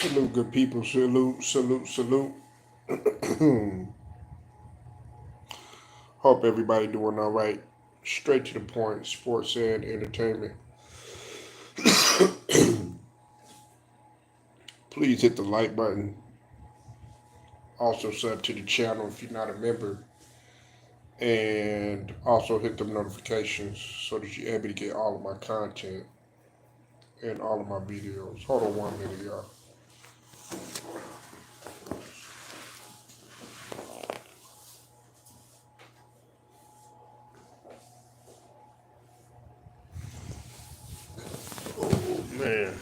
Salute, good people. Salute, salute, salute. Hope everybody doing all right. Straight to the point, sports and entertainment. Please hit the like button. Also sub to the channel if you're not a member. And also hit the notifications so that you're able to get all of my content and all of my videos. Hold on 1 minute, y'all. Oh, man.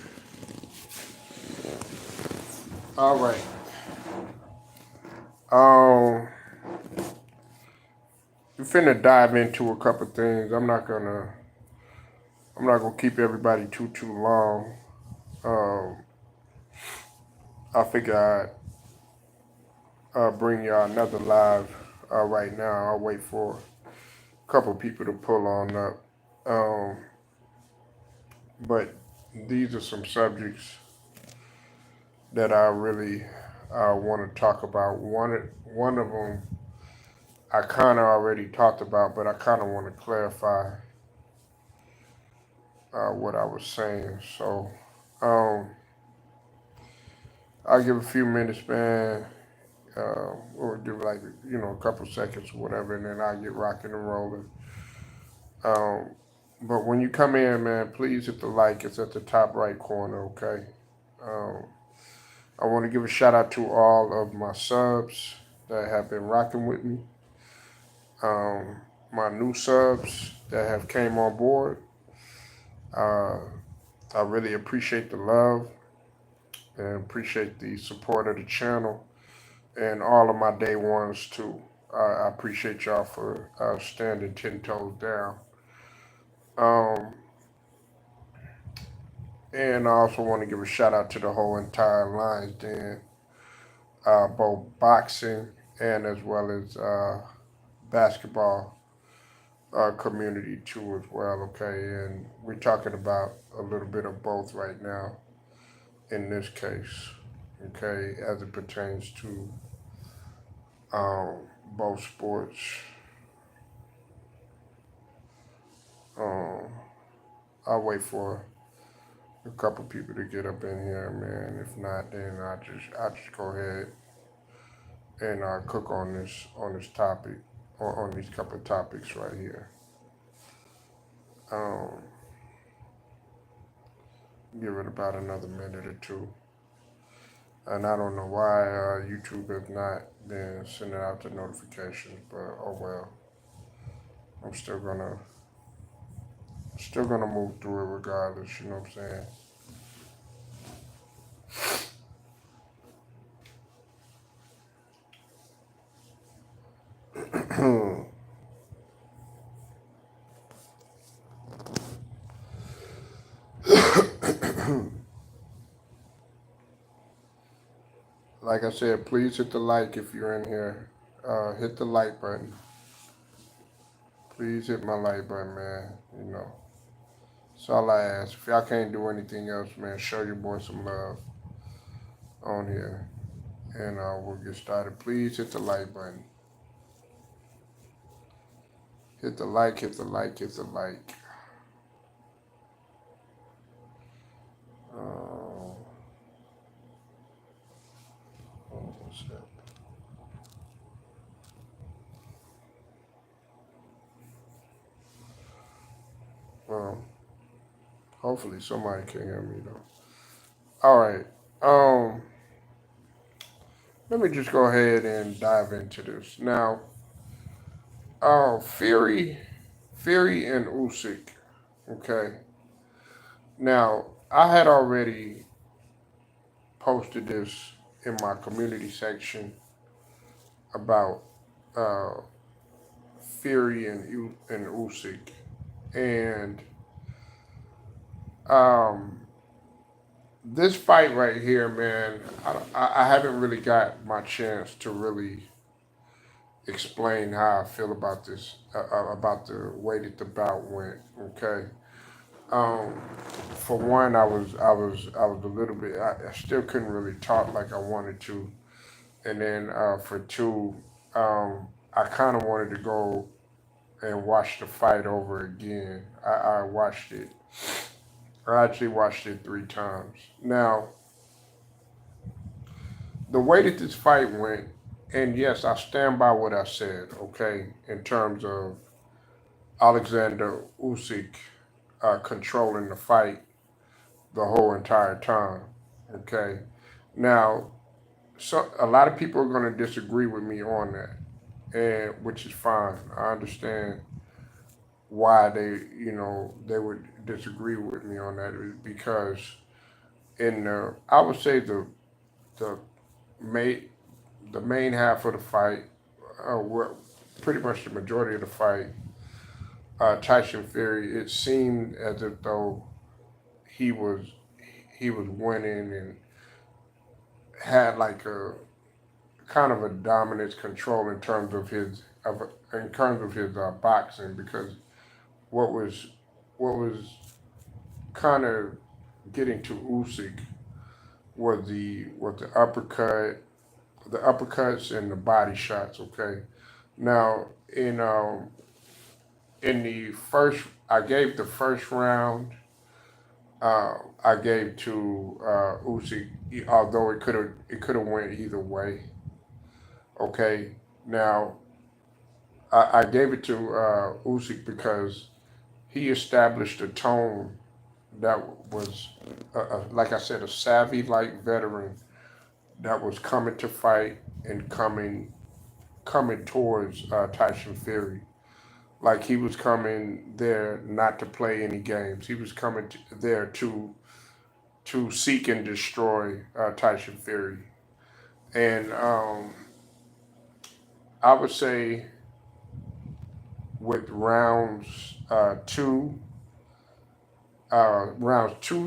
All right. Um, we're finna dive into a couple things. I'm not gonna keep everybody too long. Um, I figure I'll bring y'all another live right now. I'll wait for a couple people to pull on up. Um, but these are some subjects that I really want to talk about. One of them I kind of already talked about, but I kind of want to clarify what I was saying. So um, I'll give a few minutes, man. Or give like a couple seconds or whatever, and then I get rocking and rolling. Um, but when you come in, man, please hit the like. It's at the top right corner, okay? Um, I want to give a shout out to all of my subs that have been rocking with me. Um, my new subs that have came on board. Uh, I really appreciate the love and appreciate the support of the channel and all of my day ones too. I appreciate y'all for standing 10 toes down. Um, and I also want to give a shout out to the whole entire Lions Den, both boxing and as well as basketball community too as well. Okay, and we're talking about a little bit of both right now in this case. Okay, as it pertains to both sports. Um, I'll wait for a couple people to get up in here, man. If not, then I just go ahead and cook on this topic or on these couple of topics right here. Um, Give it about another minute or two. And I don't know why YouTube has not been sending out the notifications, but oh well. I'm still gonna move through it regardless. You know what I'm saying? Like I said, please hit the like if you're in here. Hit the like button. Please hit my like button, man. That's all I ask. If y'all can't do anything else, man, show your boy some love on here. And we'll get started. Please hit the like button. Hit the like, hit the like, hit the like. Uh, what's that? Well, hopefully somebody can hear me though. All right. Um, Let me just go ahead and dive into this now. Fury and Usyk. Okay. Now I had already posted this in my community section about uh, Fury and Usyk, and um, this fight right here, man. I haven't really got my chance to really explain how I feel about this, about the way that the bout went. Okay. Um, for one, I was a little bit. I still couldn't really talk like I wanted to, and then for two, I kind of wanted to go and watch the fight over again. I watched it. I actually watched it 3 times. Now, the way that this fight went, and yes, I stand by what I said. Okay, in terms of Alexander Usyk controlling the fight the whole entire time. Okay, now so a lot of people are going to disagree with me on that, and which is fine. I understand why they would disagree with me on that because in I would say the main the main half of the fight, pretty much the majority of the fight, Tyson Fury, it seemed as if though he was he was winning and had like a kind of a dominance control in terms of his boxing because what was what was kind of getting to Usyk was the uppercuts and the body shots. Okay, now in the first, I gave the first round. I gave to Usyk, although it could have went either way. Okay, now I gave it to Usyk because he established a tone that was, like I said, a savvy like veteran that was coming to fight and coming towards Tyson Fury. Like he was coming there not to play any games. He was coming there to seek and destroy Tyson Fury. And I would say with rounds two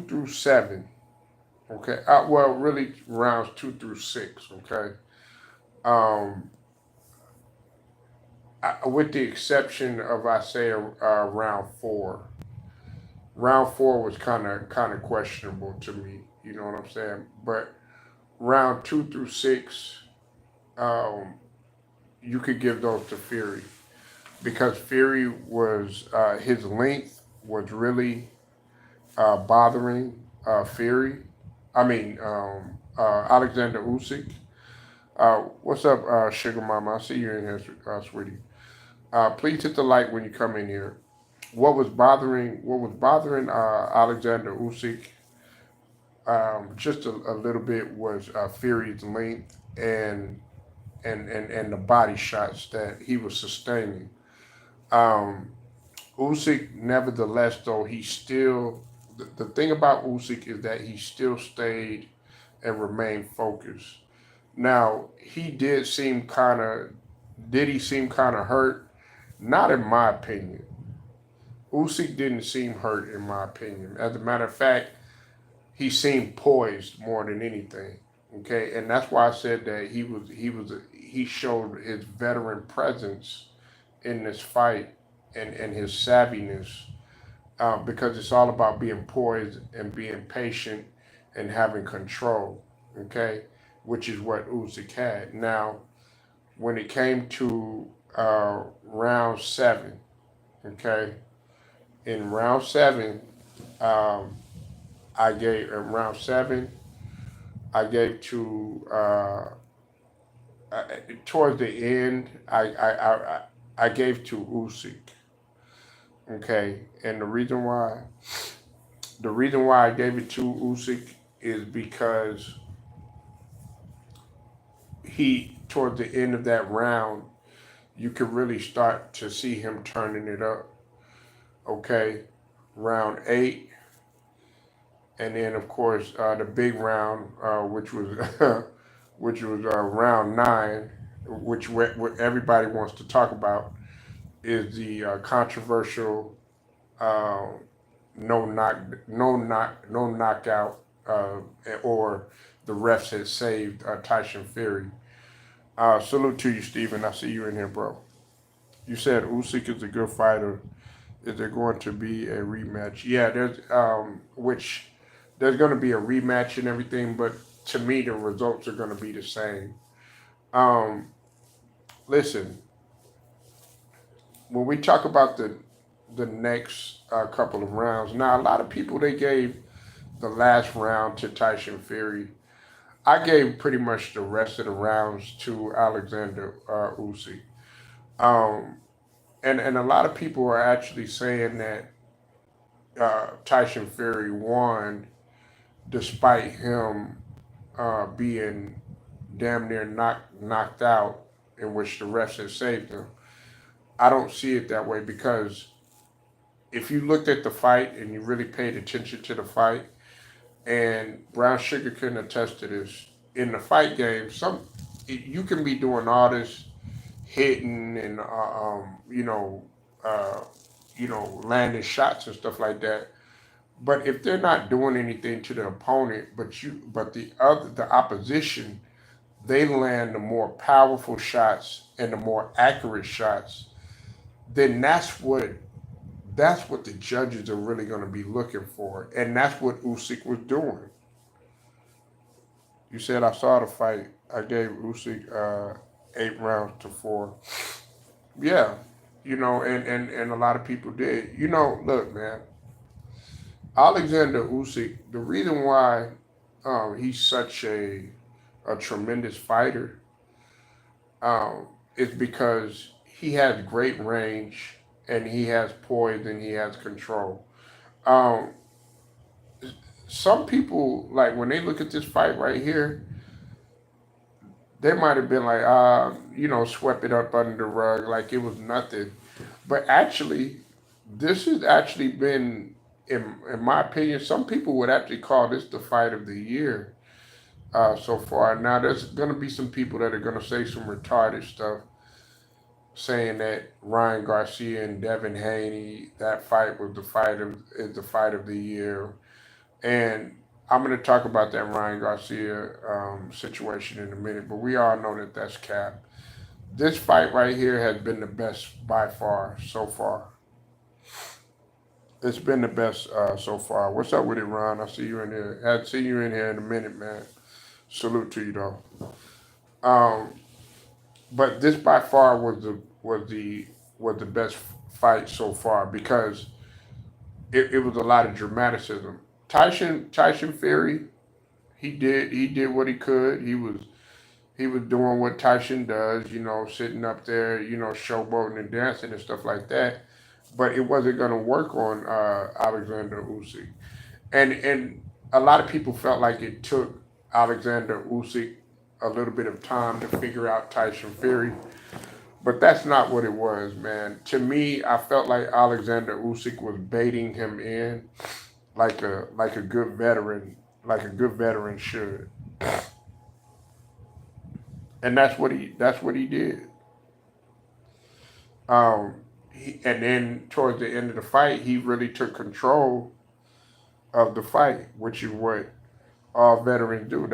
through seven. Okay, well, really rounds 2 through 6. Okay, um, with the exception of I say round four. Round four was kind of questionable to me. You know what I'm saying? But round 2 through 6, um, you could give those to Fury because Fury was his length was really bothering Fury. I mean Alexander Usyk. What's up, Sugar Mama? I see you in here, sweetie. Please hit the like when you come in here. What was bothering Alexander Usyk just a little bit was Fury's length and the body shots that he was sustaining. Um, Usyk, nevertheless, though, the thing about Usyk is that he still stayed and remained focused. Now, did he seem kind of hurt? Not in my opinion. Usyk didn't seem hurt in my opinion. As a matter of fact, he seemed poised more than anything. Okay, and that's why I said that he showed his veteran presence in this fight and his savviness because it's all about being poised and being patient and having control. Okay, which is what Usyk had. Now, when it came to round seven, okay, in round seven, um, in round seven, I gave to towards the end, I gave to Usyk. Okay, and the reason why I gave it to Usyk is because he towards the end of that round, you could really start to see him turning it up. Okay, round 8, and then of course the big round, which was which was round 9, which what everybody wants to talk about is the controversial uh, no knockout, or the refs had saved Tyson Fury. Salute to you, Steven. I see you in here, bro. You said Usyk is a good fighter. Is there going to be a rematch? Yeah, there's going to be a rematch and everything, but to me the results are going to be the same. Um, Listen, when we talk about the next couple of rounds, now a lot of people they gave the last round to Tyson Fury. I gave pretty much the rest of the rounds to Alexander Usyk. Um, and a lot of people are actually saying that Tyson Fury won despite him being damn near knocked out, in which the refs had saved him. I don't see it that way because if you looked at the fight and you really paid attention to the fight, and Brown Sugar can attest to this, in the fight game, you can be doing all this hitting and uh, landing shots and stuff like that. But if they're not doing anything to the opponent, but the opposition, they land the more powerful shots and the more accurate shots, then that's what the judges are really going to be looking for, and that's what Usyk was doing. You said I saw the fight. I gave Usyk 8 rounds to 4. Yeah, and a lot of people did. Look, man, Alexander Usyk. The reason why he's such a tremendous fighter is because he has great range and he has poise and he has control. Um, some people like when they look at this fight right here, they might have been like, swept it up under the rug like it was nothing. But actually, this has actually been, in my opinion, some people would actually call this the fight of the year so far. Now, there's going to be some people that are going to say some retarded stuff, saying that Ryan Garcia and Devin Haney, that fight was the fight of the year. And I'm going to talk about that Ryan Garcia situation in a minute, but we all know that that's cap. This fight right here has been the best by far so far. It's been the best so far. What's up with it, Ron? I see you in here. Had see you in here in a minute, man. Salute to you though. Um, but this by far was the best fight so far because it was a lot of dramaticism. Tyson Fury, he did what he could. He was doing what Tyson does, sitting up there, showboating and dancing and stuff like that. But it wasn't going to work on Alexander Usyk. And a lot of people felt like it took Alexander Usyk a little bit of time to figure out Tyson Fury. But that's not what it was, man. To me, I felt like Alexander Usyk was baiting him in like a good veteran, like a good veteran should. And that's what he did. And then towards the end of the fight, he really took control of the fight, which is what all veterans do.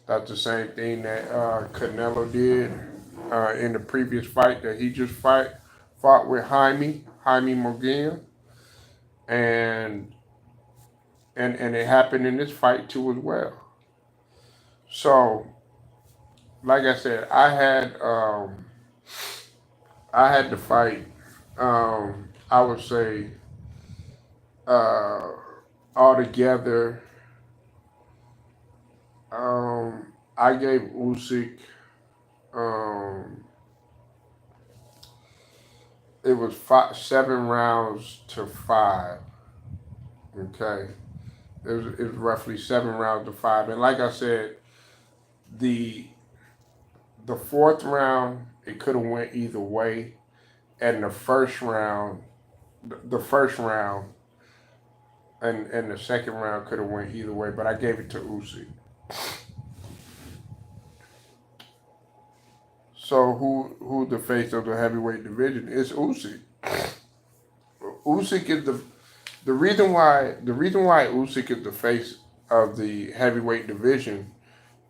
That's the same thing that Canelo did in the previous fight that he just fought with Jaime Morgan, and and it happened in this fight too as well. So, like I said, I had to fight. I would say uh, altogether, I gave Usyk. Um, it was 7 rounds to 5. Okay, it was roughly 7 rounds to 5, and like I said, the the fourth round it could have went either way, and the first round and the second round could have went either way, but I gave it to Usyk. So who the face of the heavyweight division is Usyk. Usyk is the reason why Usyk is the face of the heavyweight division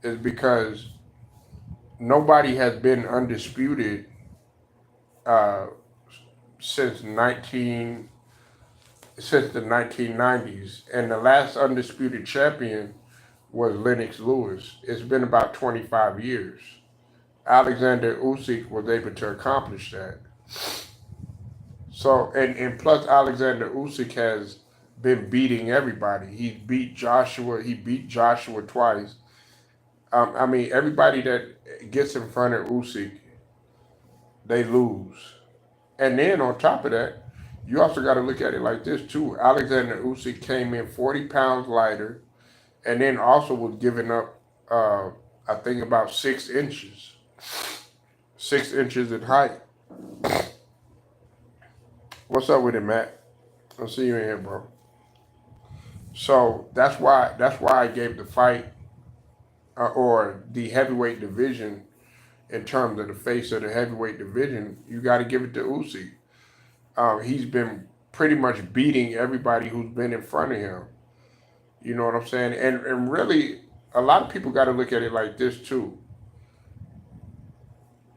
is because nobody has been undisputed uh, since 19 since the 1990s, and the last undisputed champion was Lennox Lewis. It's been about 25 years. Alexander Usyk was able to accomplish that. So, and plus Alexander Usyk has been beating everybody. He beat Joshua twice. I mean, everybody that gets in front of Usyk, they lose. And then on top of that, you also got to look at it like this too. Alexander Usyk came in 40 pounds lighter, and then also was giving up, I think about 6 inches, 6 inches in height. What's up with it, Matt? I'll see you in here, bro. So that's why I gave the fight or the heavyweight division in terms of the face of the heavyweight division. You got to give it to Usyk. He's been pretty much beating everybody who's been in front of him. You know what I'm saying? And really, a lot of people got to look at it like this too.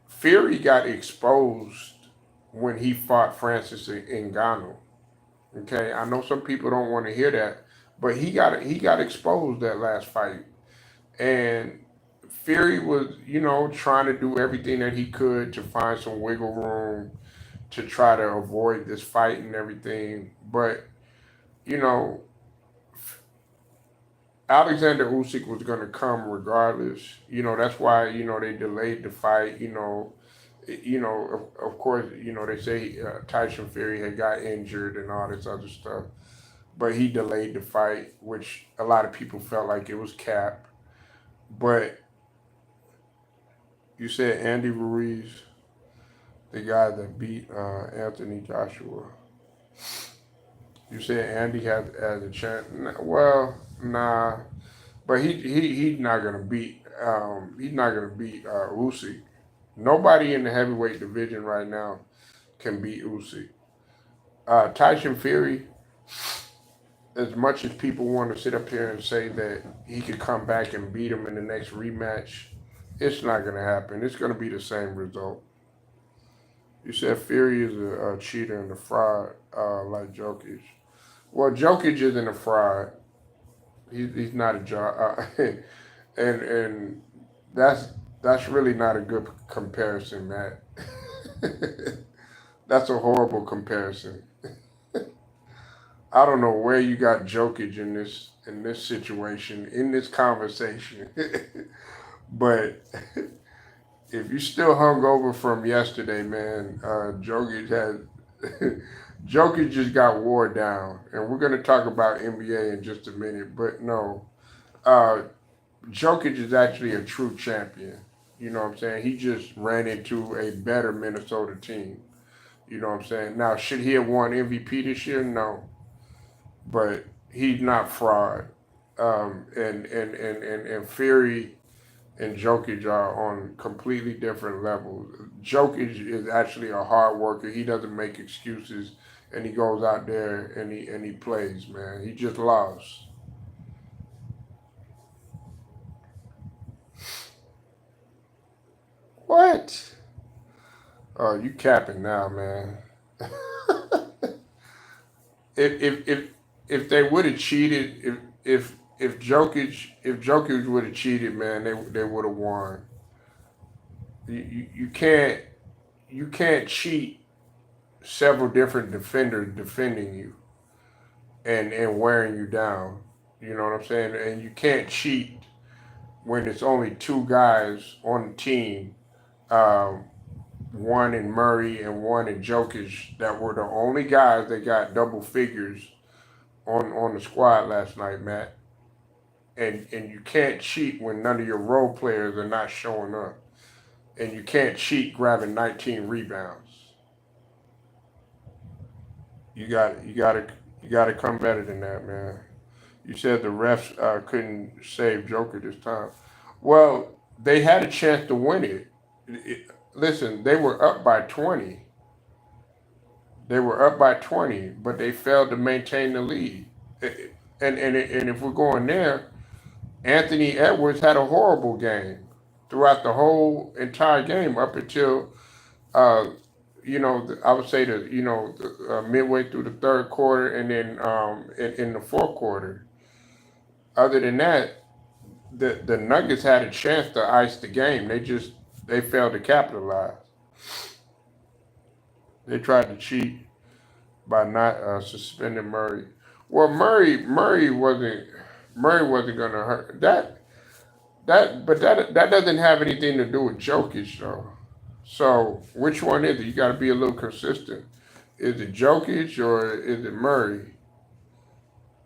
Fury got exposed when he fought Francis Ngannou. Okay, I know some people don't want to hear that, but he got exposed that last fight, and Fury was trying to do everything that he could to find some wiggle room to try to avoid this fight and everything. But you know, Alexander Usyk was going to come regardless. That's why they delayed the fight. Of course, they say Tyson Fury had got injured and all this other stuff, but he delayed the fight, which a lot of people felt like it was cap. But you said Andy Ruiz, the guy that beat Anthony Joshua. You said Andy has a chance. Well, nah, but he's not gonna beat Usyk. Nobody in the heavyweight division right now can beat Usyk. Tyson Fury, as much as people want to sit up here and say that he could come back and beat him in the next rematch, it's not going to happen. It's going to be the same result. You said Fury is a cheater and a fraud, like Jokic. Well, Jokic isn't a fraud. He's not a job, and that's really not a good comparison, Matt. That's a horrible comparison. I don't know where you got Jokic in this situation, in this conversation. But if you still hung over from yesterday, man, Jokic has Jokic just got wore down, and we're gonna talk about NBA in just a minute. But no, uh, Jokic is actually a true champion. You know what I'm saying? He just ran into a better Minnesota team. You know what I'm saying? Now, should he have won MVP this year? No, but he's not fraud. And Fury and Jokic are on completely different levels. Jokic is actually a hard worker. He doesn't make excuses, and he goes out there and he plays. Man, he just lost. What? Oh, you capping now, man. If they would have cheated, if Jokic would have cheated, man, they would have won. You can't cheat several different defenders defending you and wearing you down. You know what I'm saying? And you can't cheat when it's only two guys on the team, um, one in Murray and one in Jokic, that were the only guys that got double figures on the squad last night, Matt. And you can't cheat when none of your role players are not showing up, and you can't cheat grabbing 19 rebounds. You got to come better than that, man. You said the refs couldn't save Joker this time. Well, they had a chance to win it. Listen, they were up by 20. They were up by 20, but they failed to maintain the lead. And if we're going there, Anthony Edwards had a horrible game throughout the whole entire game up until uh, I would say midway through the third quarter, and then in the fourth quarter. Other than that, the Nuggets had a chance to ice the game. They failed to capitalize. They tried to cheat by not suspending Murray. Well, Murray wasn't gonna hurt but that doesn't have anything to do with Jokic though. So which one is it? You got to be a little consistent. Is it Jokic or is it Murray?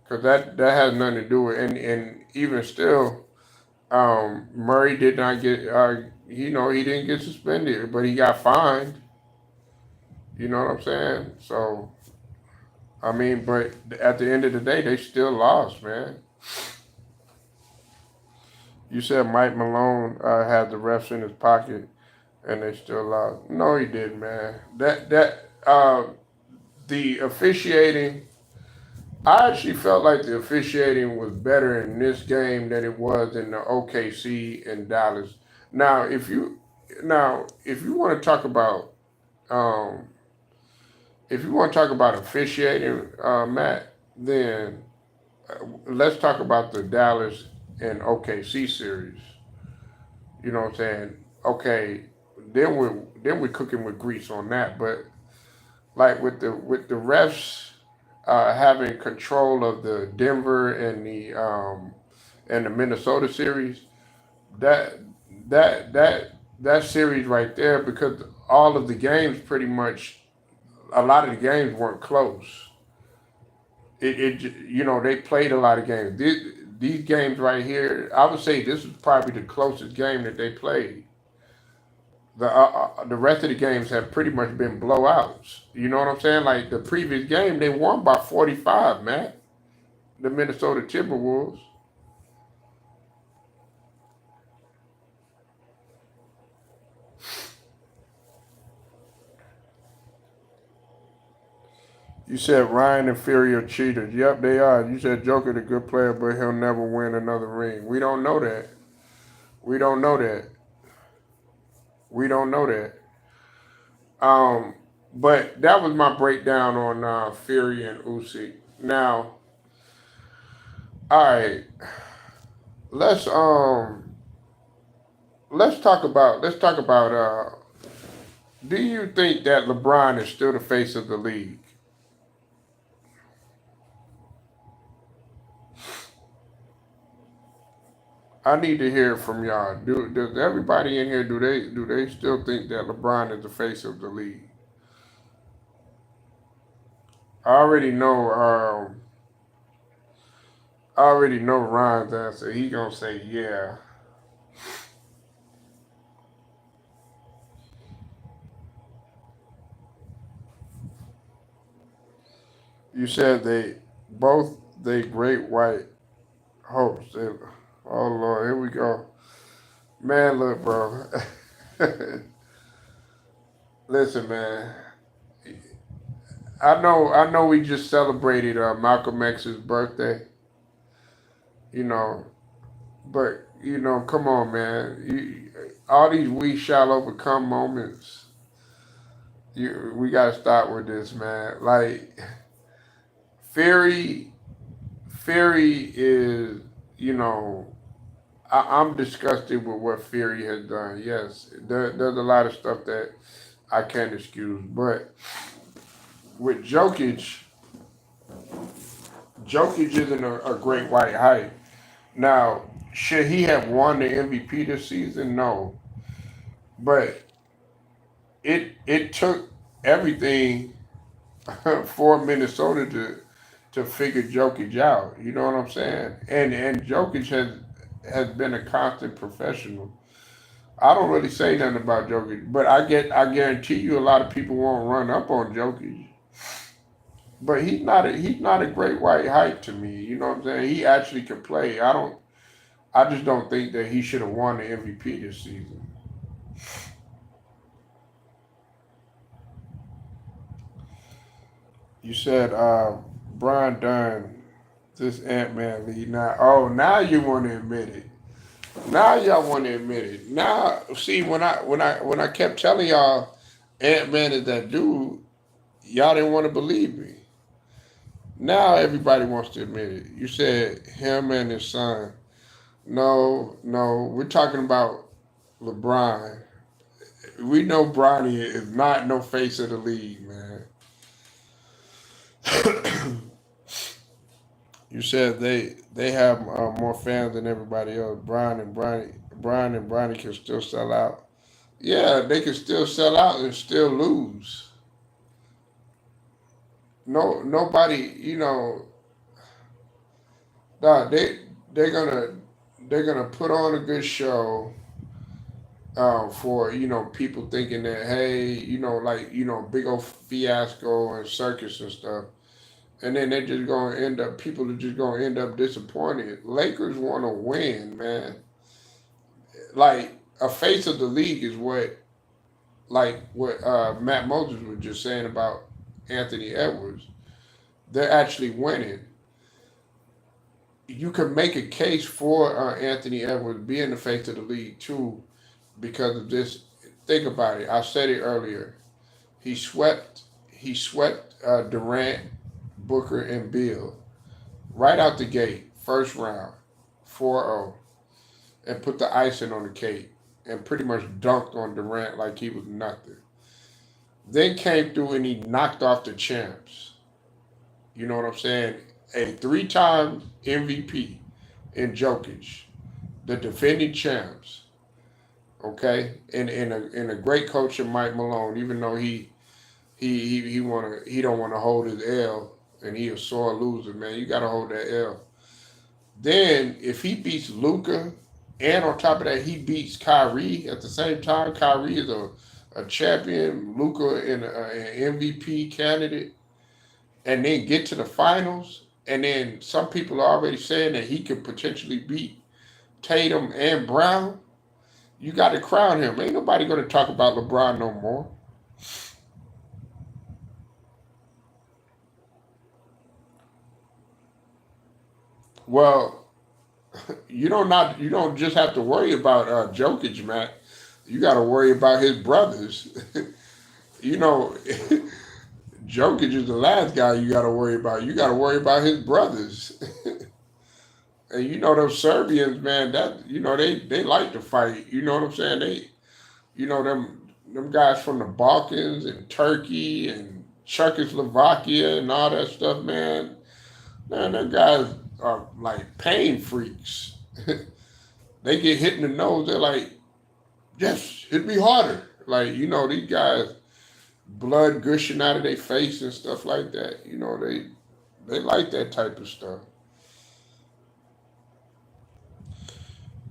Because that has nothing to do with and even still, Murray did not get he didn't get suspended, but he got fined. You know what I'm saying? So I mean, but at the end of the day, they still lost, man. You said Mike Malone had the refs in his pocket, and they still lost. No, he didn't, man. The officiating. I actually felt like the officiating was better in this game than it was in the OKC and Dallas. Now, if you want to talk about um, officiating, Matt, then let's talk about the Dallas and OKC series. You know what I'm saying? Okay, then we're cooking with grease on that. But like with the refs having control of the Denver and the Minnesota series, that that series right there, because all of the games pretty much a lot of the games weren't close. They played a lot of games. These games right here, I would say this is probably the closest game that they played. The rest of the games have pretty much been blowouts. You know what I'm saying? Like the previous game, they won by 45, man. The Minnesota Timberwolves. You said Ryan and Fury are cheaters. Yep, they are. You said Joker a good player, but he'll never win another ring. We don't know that. We don't know that. We don't know that. Um, but that was my breakdown on Fury and Usyk. Now, all right, let's let's talk about do you think that LeBron is still the face of the league? I need to hear from y'all. Does everybody in here do they still think that LeBron is the face of the league? I already know Ryan's answer. He gonna say yeah. You said they great white hopes. Oh Lord, here we go. Man, look, bro. Listen, man. I know we just celebrated Malcolm X's birthday, you know, but come on, man. All these we shall overcome moments. We gotta start with this, man. Like Fury, Fury is, you know, I'm disgusted with what Fury has done. Yes, there's a lot of stuff that I can't excuse, but with Jokic isn't a great white height. Now, should he have won the MVP this season? No, but it took everything for Minnesota to figure Jokic out. You know what I'm saying? And Jokic has been a constant professional. I don't really say nothing about Jokic, but I guarantee you a lot of people won't run up on Jokic. But he's not a great white height to me. You know what I'm saying? He actually can play. I just don't think that he should have won the MVP this season. You said Brian Dunn, this Ant Man lead now. Oh, now you want to admit it. Now y'all want to admit it. Now, see, when I kept telling y'all, Ant-Man is that dude. Y'all didn't want to believe me. Now everybody wants to admit it. You said him and his son. No, no, we're talking about LeBron. We know Bronny is not no face of the league, man. You said they have more fans than everybody else. Brian and Bronny can still sell out. Yeah, they can still sell out and still lose. No, nobody, nah, they're gonna they're gonna put on a good show for people thinking that, hey, like big old fiasco and circus and stuff, and then they're just gonna end up people are just gonna end up disappointed. Lakers want to win, man. Like a face of the league is what Matt Moses was just saying about Anthony Edwards. They're actually winning. You can make a case for Anthony Edwards being the face of the league too, because of this. Think about it. I said it earlier. He swept. He swept Durant, Booker, and Bill right out the gate, first round, 4-0, and put the icing on the cake, and pretty much dunked on Durant like he was nothing. Then came through and he knocked off the champs. You know what I'm saying? A three-time MVP in Jokic, the defending champs. Okay, and a great coach in Mike Malone, even though he don't want to hold his L and he a sore loser, man. You got to hold that L. Then if he beats Luka, and on top of that he beats Kyrie at the same time, Kyrie is a champion, Luka an MVP candidate, and then get to the finals, and then some people are already saying that he could potentially beat Tatum and Brown. You got to crown him. Ain't nobody going to talk about LeBron no more. Well, you don't just have to worry about Jokic, Matt. You got to worry about his brothers. you know, Jokic is the last guy you got to worry about. You got to worry about his brothers. And those Serbians, man, that they like to fight. You know what I'm saying? Them guys from the Balkans and Turkey and Czechoslovakia and all that stuff, man. Man, them guys are like pain freaks. They get hit in the nose, they're like, yes, hit me harder. Like, these guys, blood gushing out of their face and stuff like that. They like that type of stuff.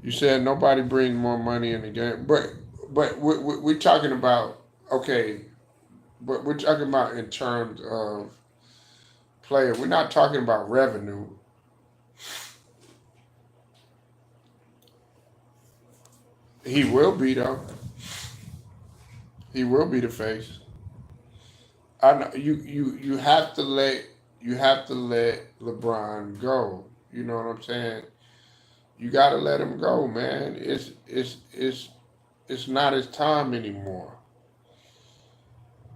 You said nobody brings more money in the game, but we're talking about, okay, but we're talking about in terms of player. We're not talking about revenue. He will be though. He will be the face. I know you have to let LeBron go. You know what I'm saying? You got to let him go, man. It's not his time anymore.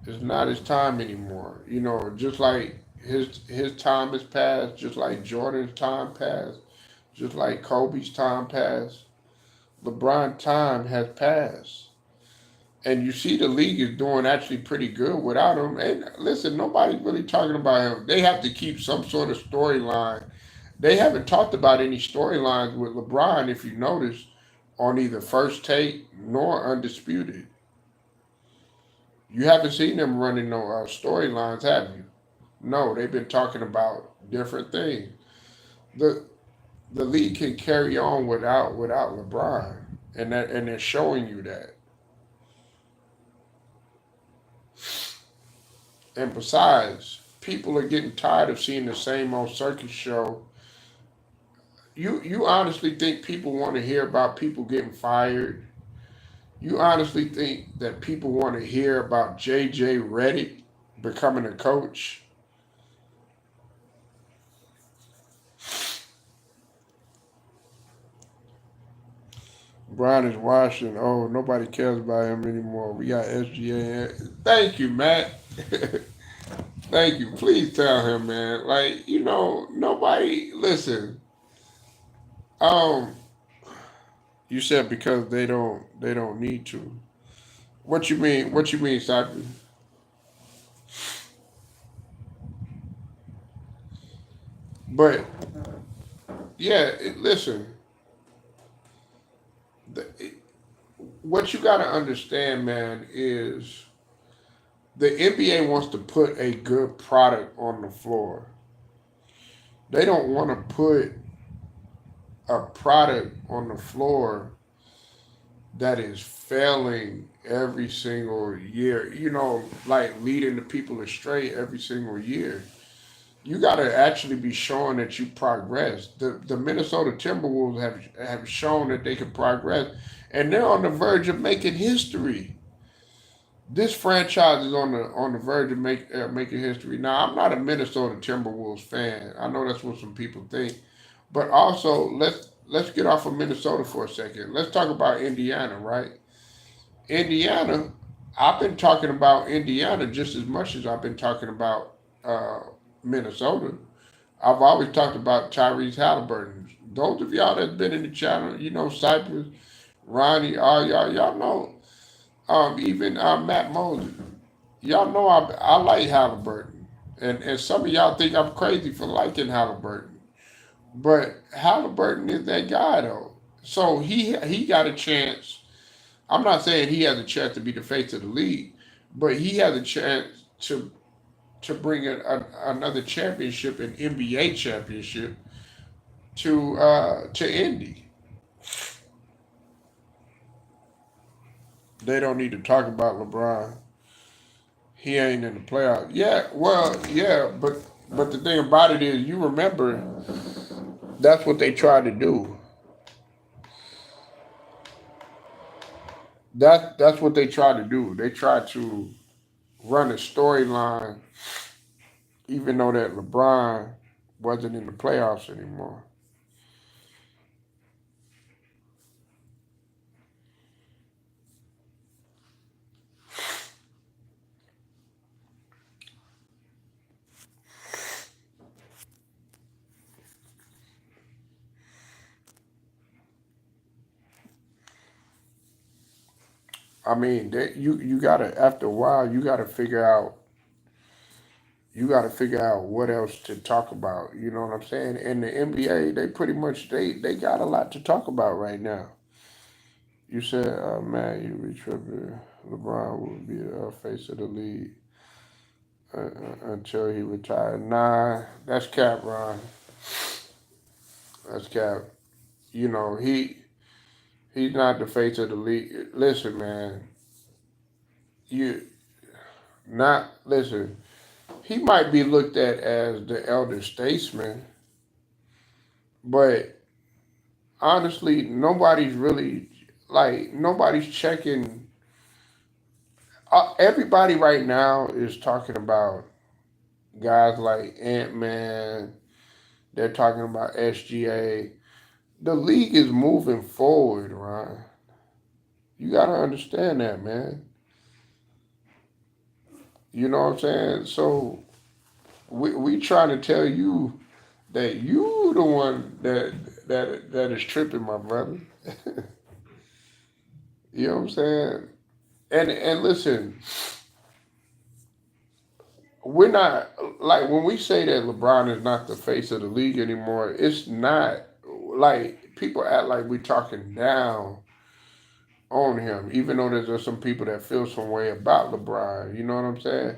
It's not his time anymore. Just like his time has passed, just like Jordan's time passed, just like Kobe's time passed. LeBron's time has passed. And you see the league is doing actually pretty good without him. And listen, nobody's really talking about him. They have to keep some sort of storyline. They haven't talked about any storylines with LeBron, if you notice, on either First Take nor Undisputed. You haven't seen them running no storylines, have you? No, they've been talking about different things. The the league can carry on without LeBron, and they're showing you that. And besides, people are getting tired of seeing the same old circus show. You honestly think people want to hear about people getting fired? You honestly think that people want to hear about JJ Redick becoming a coach? Brian is washing. Oh, nobody cares about him anymore. We got SGA. Thank you, Matt. Thank you. Please tell him, man. Like, nobody. Listen. Um, you said because they don't need to. What you mean? What you mean, Cypress? But yeah, listen. The, what you got to understand, man, is the NBA wants to put a good product on the floor. They don't want to put a product on the floor that is failing every single year, like leading the people astray every single year. You got to actually be showing that you progress. The Minnesota Timberwolves have shown that they can progress, and they're on the verge of making history. This franchise is on the verge of making history. Now, I'm not a Minnesota Timberwolves fan. I know that's what some people think, but also let's get off of Minnesota for a second. Let's talk about Indiana, right? Indiana. I've been talking about Indiana just as much as I've been talking about uh, Minnesota. I've always talked about Tyrese Halliburton. Those of y'all that's been in the channel, Cypress, Ronnie, all y'all know. Even Matt Moses. Y'all know I like Halliburton, and some of y'all think I'm crazy for liking Halliburton, but Halliburton is that guy though. So he got a chance. I'm not saying he has a chance to be the face of the league, but he has a chance to bring another championship, an NBA championship, to Indy. They don't need to talk about LeBron. He ain't in the playoffs. Yeah, well, yeah, but the thing about it is, you remember that's what they tried to do. That's what they tried to do. They tried to run a storyline, even though that LeBron wasn't in the playoffs anymore. I mean, you gotta after a while you gotta figure out what else to talk about. You know what I'm saying? And the NBA, they pretty much they got a lot to talk about right now. You said, man, you be tripping. LeBron would be the face of the league until he retired. Nah, that's cap, Ron. That's cap. You know he's not the face of the league. Listen, man, you not listen. He might be looked at as the elder statesman, but honestly, nobody's checking. Everybody right now is talking about guys like Ant Man. They're talking about SGA. The league is moving forward, Ryan. You gotta understand that, man. You know what I'm saying? So we trying to tell you that you the one that is tripping, my brother. You know what I'm saying? And listen, we're not like when we say that LeBron is not the face of the league anymore. It's not like people act like we're talking down on him, even though there's some people that feel some way about LeBron. You know what I'm saying?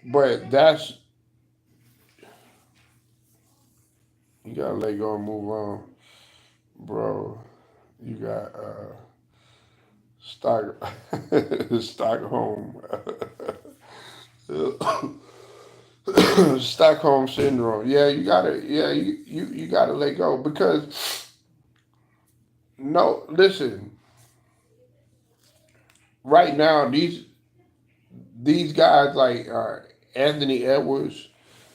But you gotta let go and move on, bro. You got Stock Stockholm Stockholm syndrome. Yeah, you gotta. Yeah, you gotta let go because no. Listen, right now these guys like Anthony Edwards.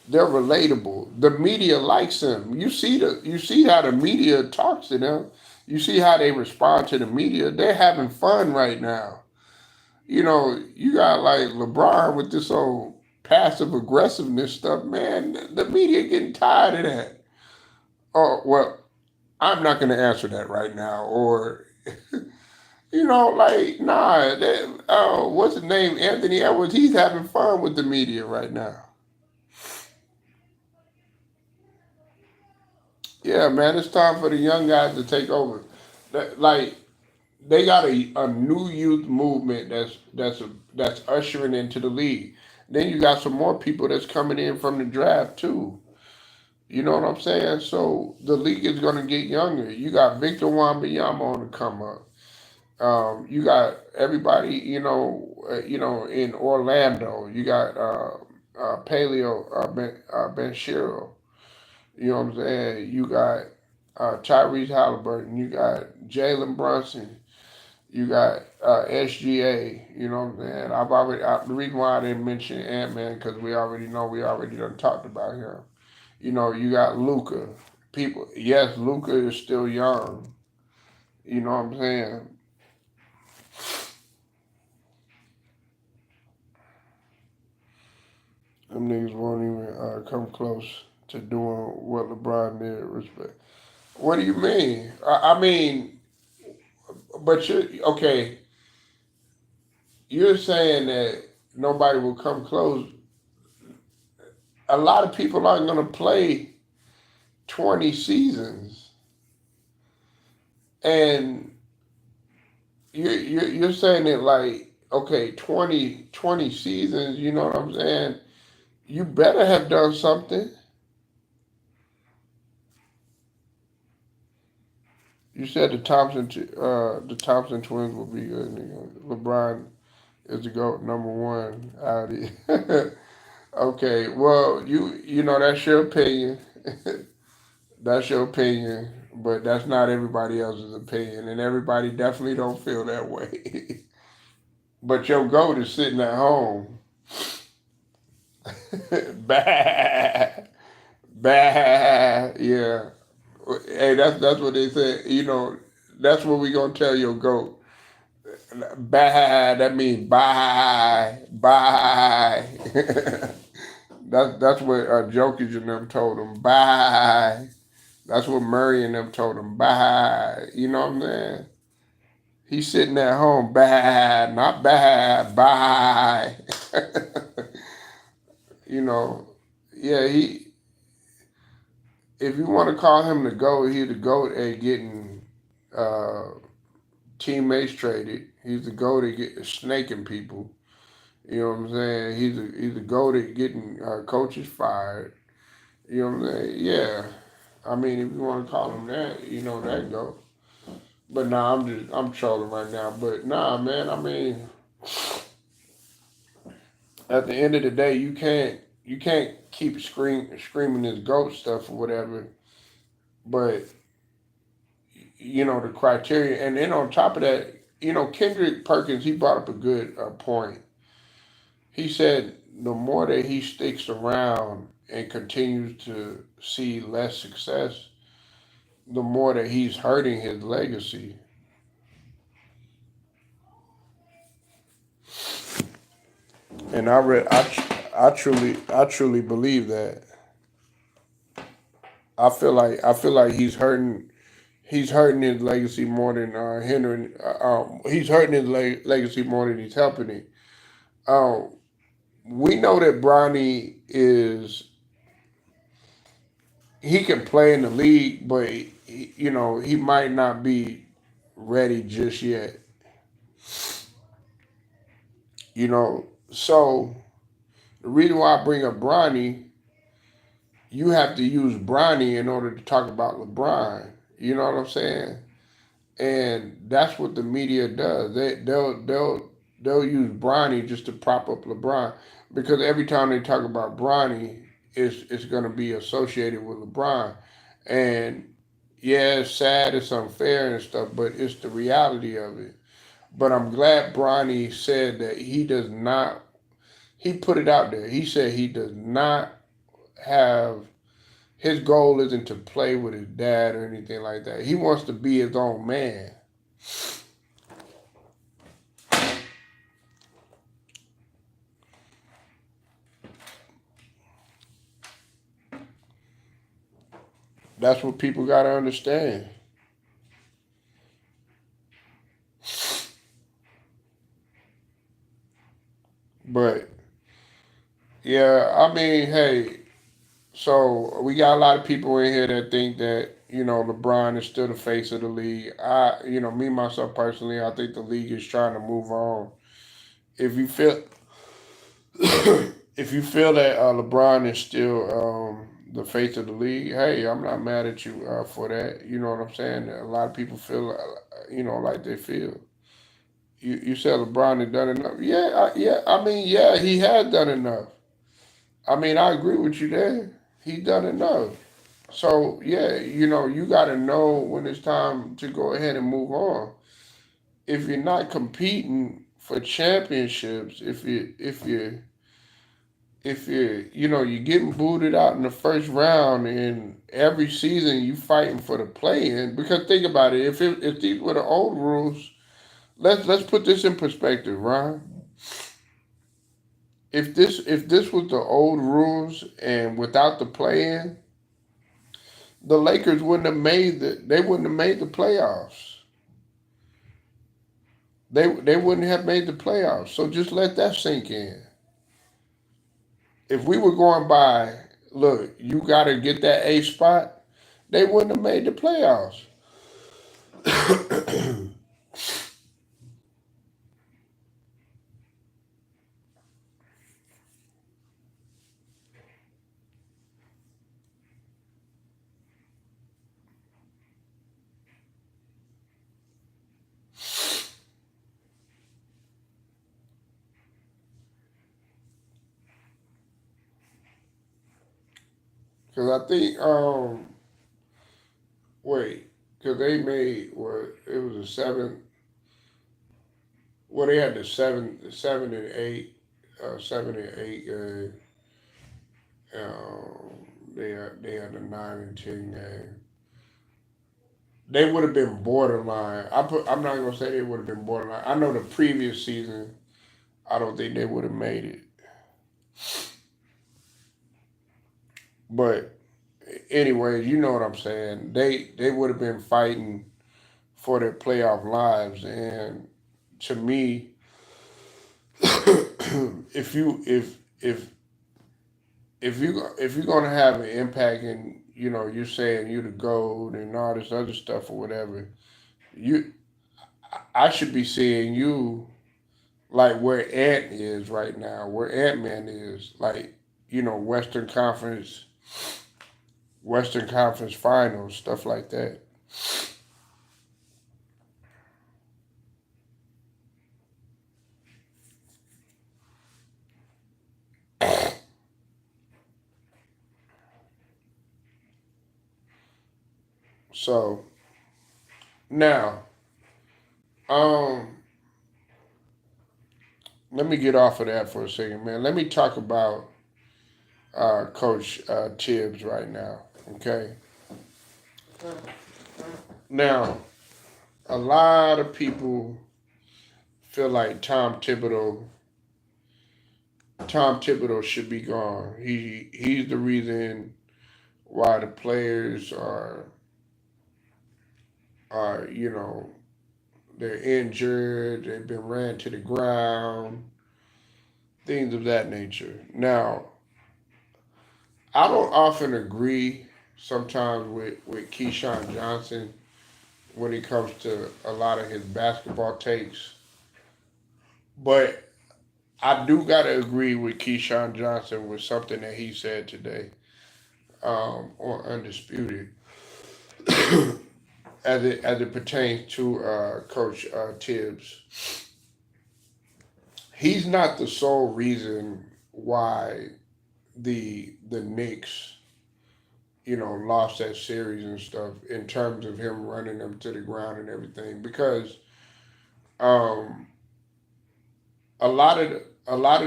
They're relatable. The media likes them. You see how the media talks to them. You see how they respond to the media. They're having fun right now. You got like LeBron with this old passive aggressiveness stuff, man. The media getting tired of that. Oh well, I'm not going to answer that right now. Or like nah. What's his name? Anthony Edwards. He's having fun with the media right now. Yeah, man. It's time for the young guys to take over. Like they got a new youth movement that's ushering into the league. Then you got some more people that's coming in from the draft too. You know what I'm saying? So the league is going to get younger. You got Victor Wembanyama on the come up. You got everybody. In Orlando. You got Paleo Ben Shiro. You know what I'm saying? You got Tyrese Halliburton. You got Jalen Brunson. You got SGA. You know what I'm saying? The reason why I didn't mention Ant Man because we already done talked about him. You got Luca. Yes, Luca is still young. You know what I'm saying? Them niggas won't even come close to doing what LeBron did. Respect. What do you mean? I mean, but you're okay. You're saying that nobody will come close. A lot of people aren't going to play 20 seasons, and you're saying it like okay, 20 seasons. You know what I'm saying? You better have done something. You said the Thompson twins will be good. LeBron is the GOAT number one out here. Okay, well that's your opinion. That's your opinion, but that's not everybody else's opinion, and everybody definitely don't feel that way. But your GOAT is sitting at home. Bad, bad, yeah. Hey, that's what they say. That's what we gonna tell your GOAT. Bad. That means bye, bye. That's what Jokic and them told him. Bye. That's what Murray and them told him. Bye. You know what I'm saying? He's sitting at home. Bad, not bad. Bye. you know, yeah. If you want to call him the GOAT, he's the GOAT at getting uh, teammates traded. He's the GOAT at snaking people. You know what I'm saying? He's a GOAT at getting coaches fired. You know what I'm saying? Yeah. I mean, if you want to call him that, that GOAT. But nah, I'm trolling right now. But nah, man. I mean, at the end of the day, you can't keep screaming this GOAT stuff or whatever. But the criteria, and then on top of that, Kendrick Perkins, he brought up a good point. He said the more that he sticks around and continues to see less success, the more that he's hurting his legacy. And I truly believe that. I feel like he's hurting his legacy more than hindering. He's hurting his legacy more than he's helping it. Um, we know that Bronny he can play in the league, but he might not be ready just yet. So the reason why I bring up Bronny, you have to use Bronny in order to talk about LeBron. You know what I'm saying? And that's what the media does. They'll use Bronny just to prop up LeBron because every time they talk about Bronny, it's going to be associated with LeBron. And yeah, it's sad, it's unfair and stuff, but it's the reality of it. But I'm glad Bronny said that he does not. He put it out there. He said he does not have his goal isn't to play with his dad or anything like that. He wants to be his own man. That's what people gotta understand. But yeah, I mean, hey, so we got a lot of people in here that think that LeBron is still the face of the league. Me myself personally, I think the league is trying to move on. If you feel if you feel that LeBron is still the face of the league, hey, I'm not mad at you for that. You know what I'm saying? A lot of people feel, like they feel. You said LeBron had done enough. Yeah, yeah. I mean, yeah, he had done enough. I mean, I agree with you there. He done enough. So yeah, you got to know when it's time to go ahead and move on. If you're not competing for championships, if you're getting booted out in the first round, and every season you fighting for the play in. Because think about it, if these were the old rules, let's put this in perspective, Ron. If this was the old rules and without the play in, the Lakers wouldn't have made the playoffs. They wouldn't have made the playoffs. So just let that sink in. If we were going by, look, you got to get that A spot, they wouldn't have made the playoffs. Because I think, wait, because they made what it was a seven. Well, they had the seven and eight, 7 and 8 game. They had the 9 and 10 game. They would have been borderline. I'm not gonna say they would have been borderline. I know the previous season, I don't think they would have made it. But anyways, you know what I'm saying. They would have been fighting for their playoff lives, and to me, if you're gonna have an impact, and you're saying you the gold and all this other stuff or whatever, you I should be seeing you like where Ant is right now, where Ant Man is, like Western Conference, Western Conference Finals, stuff like that. So now, um, let me get off of that for a second, man. Let me talk about Coach Tibbs right now. Okay. Now, a lot of people feel like Tom Thibodeau should be gone. He's the reason why the players are they're injured, they've been ran to the ground, things of that nature. Now, I don't often agree sometimes with Keyshawn Johnson when it comes to a lot of his basketball takes, but I do gotta agree with Keyshawn Johnson with something that he said today on Undisputed, as it pertains to Coach Tibbs. He's not the sole reason why the Knicks lost that series and stuff in terms of him running them to the ground and everything, because um, a lot of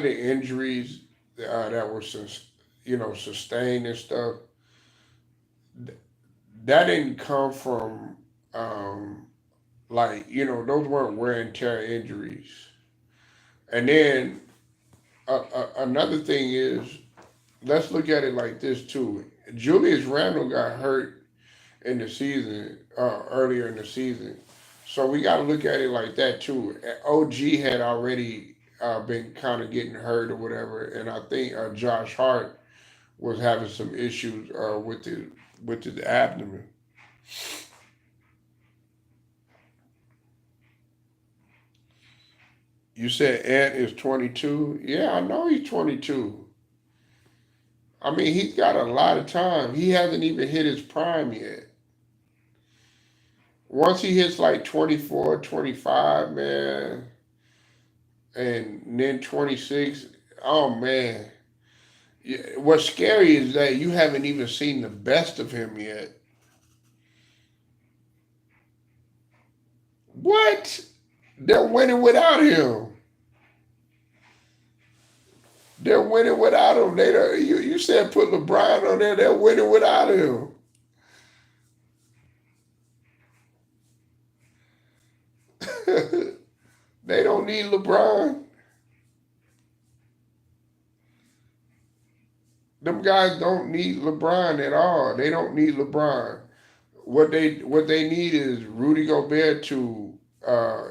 the injuries that were sustain and stuff, that didn't come from um, like those weren't wear and tear injuries. And then another thing is, let's look at it like this too. Julius Randle got hurt in the season, earlier in the season, so we got to look at it like that too. OG had already been kind of getting hurt or whatever, and I think Josh Hart was having some issues with his abdomen. You said Ant is 22. Yeah, I know he's 22. I mean, he's got a lot of time. He hasn't even hit his prime yet. Once he hits like 24, 25, man, and then 26, oh man. Yeah, what's scary is that you haven't even seen the best of him yet. What? They're winning without him. They're winning without him. You said put LeBron on there. They're winning without him. They don't need LeBron. Them guys don't need LeBron at all. They don't need LeBron. What they need is Rudy Gobert to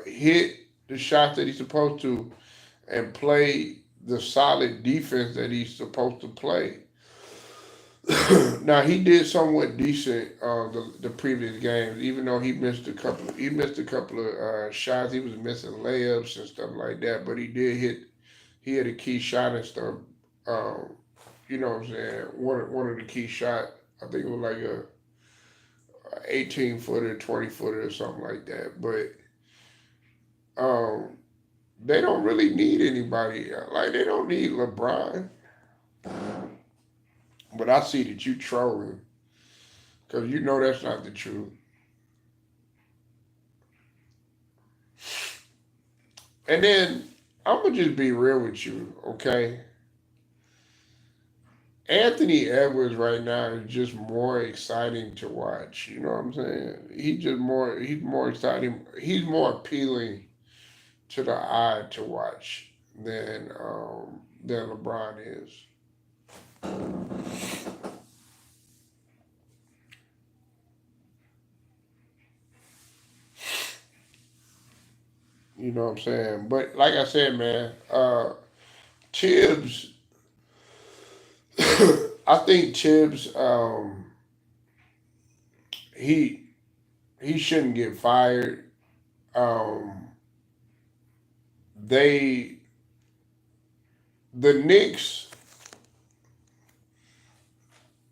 hit the shots that he's supposed to and play the solid defense that he's supposed to play. Now he did somewhat decent the previous games, even though he missed a couple. He missed a couple of shots. He was missing layups and stuff like that. But he did hit. He had a key shot and stuff. Um, you know what I'm saying? One of the key shot. I think it was like a 18 footer, 20 footer, or something like that. But um, they don't really need anybody. Like they don't need LeBron. But I see that you trolling because you know that's not the truth. And then I'm gonna just be real with you, okay? Anthony Edwards right now is just more exciting to watch. You know what I'm saying? He's more exciting. He's more appealing to the eye to watch than LeBron is. You know what I'm saying? But like I said, man, Tibbs, I think Tibbs, he he shouldn't get fired. Um, they the Knicks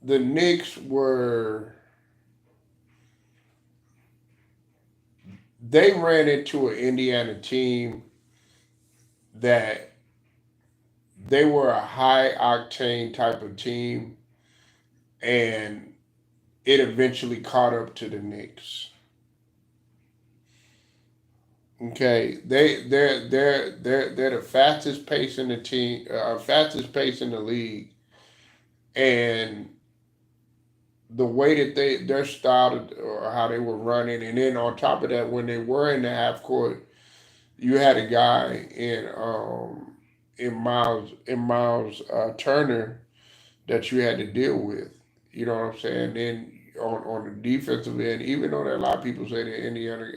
the Knicks were they ran into an Indiana team that they were a high octane type of team, and it eventually caught up to the Knicks. Okay, they're the fastest pace in the team, fastest pace in the league, and the way that their style or how they were running, and then on top of that, when they were in the half court, you had a guy in Miles Turner that you had to deal with. You know what I'm saying? Then on the defensive end, even though there are a lot of people say that Indiana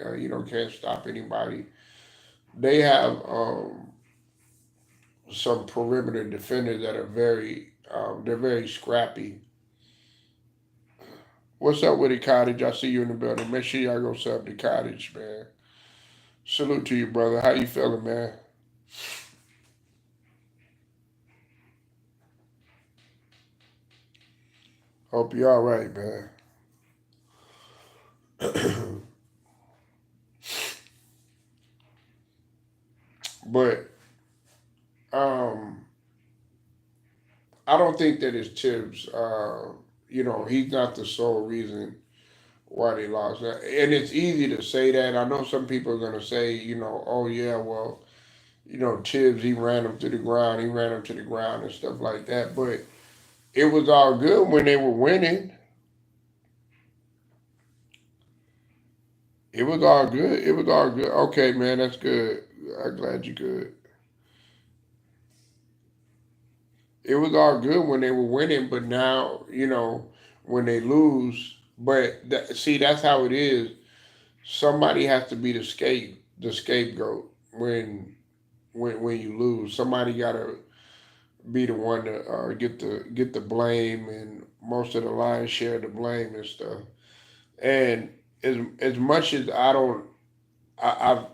can't stop anybody, they have some perimeter defenders that are they're very scrappy. What's up with it, Cottage? I see you in the building. Make sure y'all go sub to Cottage, man. Salute to you, brother. How you feeling, man? Hope you all right, man. But um, I don't think that it's Tibbs. He's not the sole reason why they lost. And it's easy to say that. I know some people are gonna say, oh yeah, well, Tibbs he ran him to the ground, and stuff like that. But It was all good when they were winning. It was all good. It was all good. Okay, man, that's good. I'm glad you good. It was all good when they were winning, but now when they lose. But see, that's how it is. Somebody has to be the scapegoat when you lose. Somebody got to be the one to get the blame and most of the lion's share of the blame and stuff. And as much as I've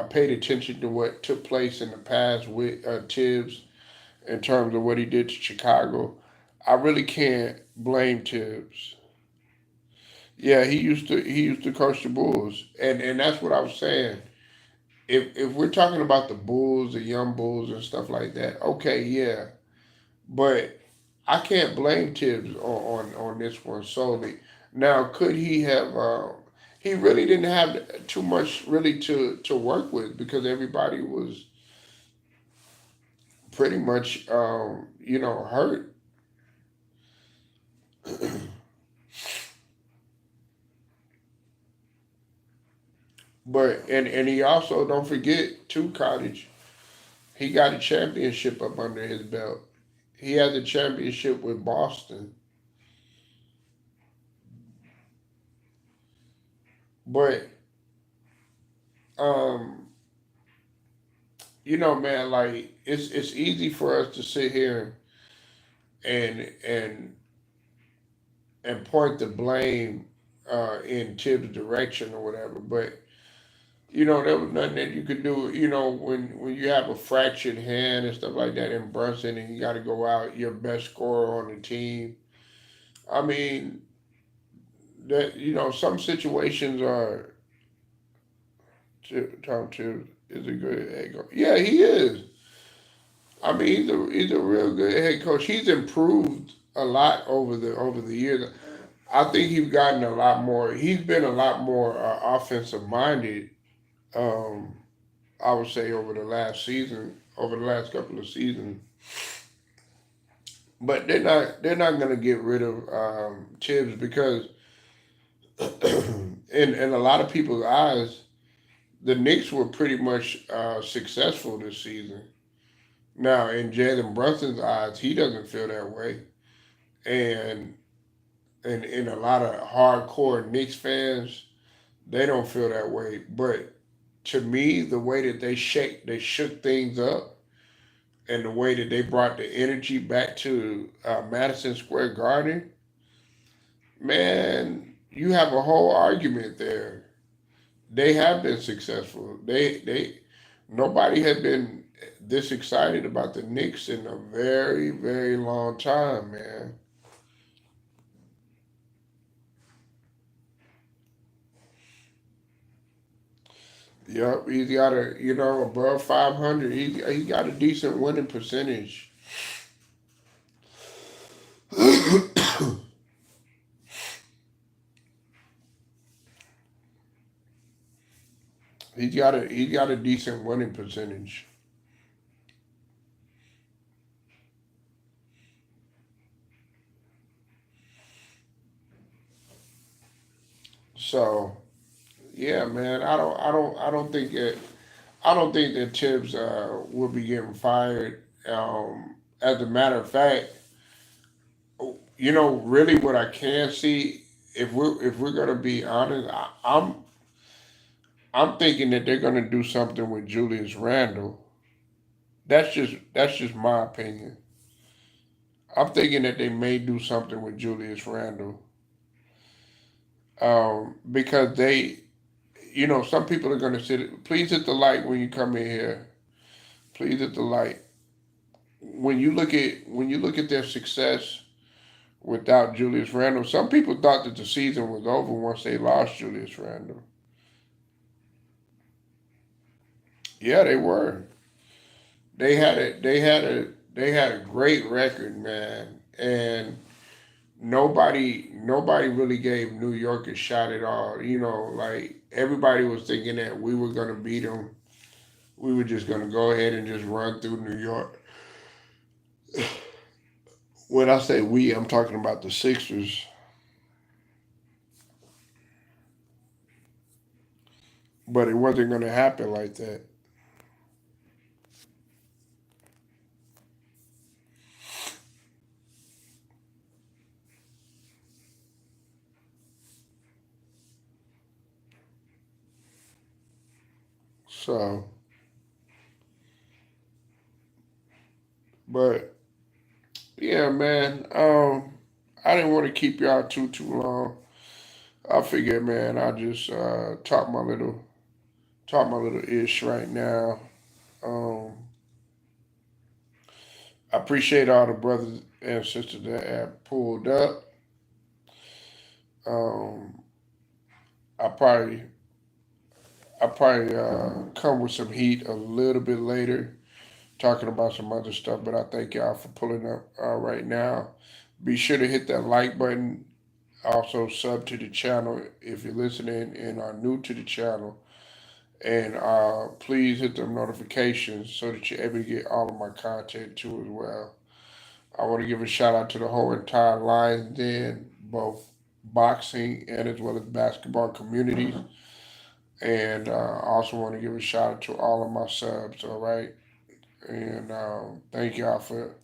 paid attention to what took place in the past with Tibbs in terms of what he did to Chicago. I really can't blame Tibbs. Yeah, he used to coach the Bulls, and that's what I was saying. If we're talking about the Bulls, the young Bulls, and stuff like that, okay, yeah, but I can't blame Tibbs on this one solely. Now, could he have? He really didn't have too much really to work with because everybody was pretty much hurt. But and he also don't forget too, Cottage. He got a championship up under his belt. He has a championship with Boston. But um, man, like it's easy for us to sit here and and and point the blame in Tibbs' direction or whatever. But there was nothing that you could do. When you have a fractured hand and stuff like that in Brunson, and you got to go out your best scorer on the team. I mean, that some situations are. Tom Tibbs is a good head coach. Yeah, he is. I mean, he's a real good head coach. He's improved a lot over the years. I think he's gotten a lot more. He's been a lot more offensive minded. Um, I would say over the last couple of seasons. But they're not going to get rid of Tibbs because in a lot of people's eyes, the Knicks were pretty much successful this season. Now, in Jalen Brunson's eyes, he doesn't feel that way, and in a lot of hardcore Knicks fans, they don't feel that way. But to me, the way that they shook things up, and the way that they brought the energy back to Madison Square Garden, man, you have a whole argument there. They have been successful. They nobody had been this excited about the Knicks in a very very long time, man. Yep, he's got above 500. He got a decent winning percentage. He's got a decent winning percentage. So yeah, man, I don't think that Tibbs will be getting fired. As a matter of fact, really, what I can see, if we're gonna be honest, I'm thinking that they're gonna do something with Julius Randle. That's just my opinion. I'm thinking that they may do something with Julius Randle, because some people are gonna sit. Please hit the light when you come in here. Please hit the light. When you look at their success without Julius Randle, some people thought that the season was over once they lost Julius Randle. Yeah, they were. They had a great record, man, and nobody really gave New York a shot at all. Like everybody was thinking that we were gonna beat them. We were just gonna go ahead and just run through New York. When I say we, I'm talking about the Sixers. But it wasn't going to happen like that. So, but yeah, man. I didn't want to keep y'all too long. I figured, man, I just talk my little ish right now. Um, I appreciate all the brothers and sisters that have pulled up. Um, I probably come with some heat a little bit later, talking about some other stuff. But I thank y'all for pulling up right now. Be sure to hit that like button. Also, sub to the channel if you're listening and are new to the channel. And please hit the notifications so that you're able to get all of my content too as well. I want to give a shout out to the whole entire Lions Den, both boxing and as well as basketball communities. And I also want to give a shout out to all of my subs, all right? And thank y'all for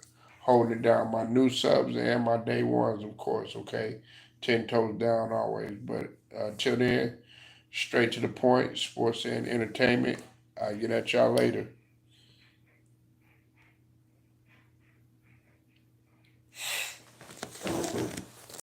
holding it down. My new subs and my day ones, of course, okay? 10 toes down always. But till then, straight to the point, sports and entertainment. I'll get at y'all later.